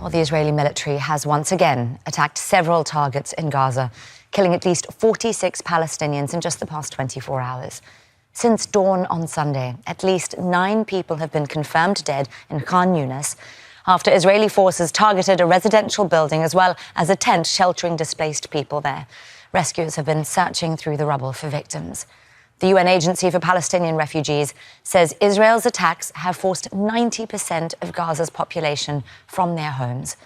Well, the Israeli military has once again attacked several targets in Gaza, killing at least 46 Palestinians in just the past 24 hours. Since dawn on Sunday, at least 9 people have been confirmed dead in Khan Yunis after Israeli forces targeted a residential building as well as a tent sheltering displaced people there. Rescuers have been searching through the rubble for victims. The UN Agency for Palestinian Refugees says Israel's attacks have forced 90% of Gaza's population from their homes.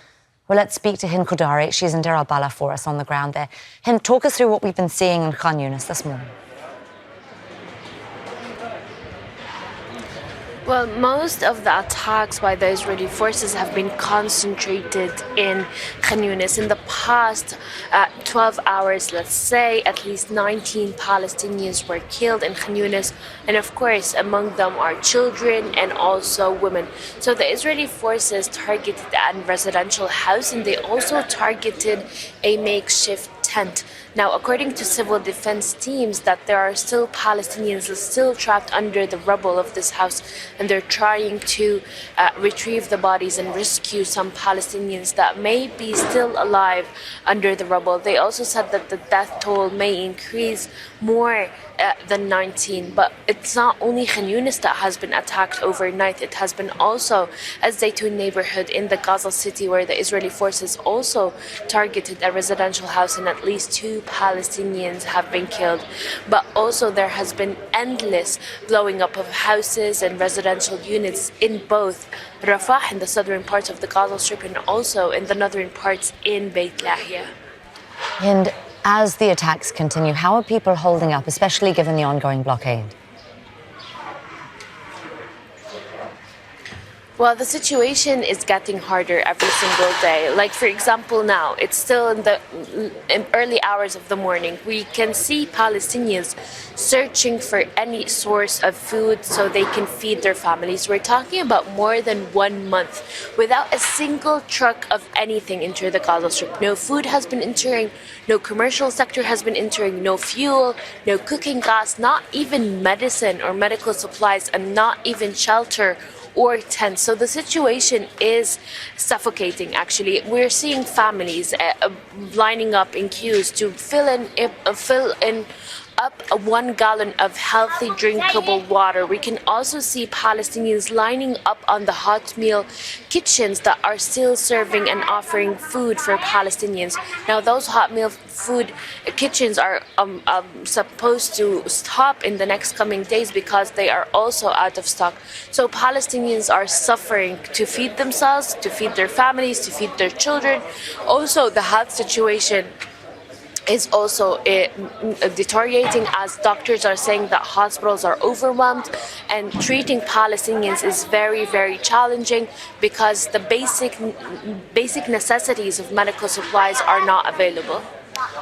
Well, let's speak to Hind Khudari. She's in Deir al-Balah for us on the ground there. Hind, talk us through what we've been seeing in Khan Yunis this morning. Well, most of the attacks by the Israeli forces have been concentrated in Khan Yunis. In the past 12 hours, let's say, at least 19 Palestinians were killed in Khan Yunis. And of course, among them are children and also women. So the Israeli forces targeted a residential house, and they also targeted a makeshift tent. Now, according to civil defense teams, that there are still Palestinians still trapped under the rubble of this house, and they're trying to retrieve the bodies and rescue some Palestinians that may be still alive under the rubble. They also said that the death toll may increase more than 19, but it's not only Khan Yunis that has been attacked overnight. It has been also a Zaytun neighborhood in the Gaza city, where the Israeli forces also targeted a residential house, and at least 2 Palestinians have been killed. But also there has been endless blowing up of houses and residential units in both Rafah, in the southern parts of the Gaza Strip, and also in the northern parts in Beit Lahia. And as the attacks continue, how are people holding up, especially given the ongoing blockade? Well, the situation is getting harder every single day. Like, for example, now, it's still in early hours of the morning. We can see Palestinians searching for any source of food so they can feed their families. We're talking about more than 1 month without a single truck of anything enter the Gaza Strip. No food has been entering, no commercial sector has been entering, no fuel, no cooking gas, not even medicine or medical supplies, and not even shelter or tents. So the situation is suffocating, actually. We're seeing families lining up in queues to fill in up 1 gallon of healthy drinkable water. We can also see Palestinians lining up on the hot meal kitchens that are still serving and offering food for Palestinians. Now, those hot meal food kitchens are supposed to stop in the next coming days because they are also out of stock. So Palestinians are suffering to feed themselves, to feed their families, to feed their children. Also, the health situation is also deteriorating, as doctors are saying that hospitals are overwhelmed, and treating Palestinians is very, very challenging because the basic necessities of medical supplies are not available.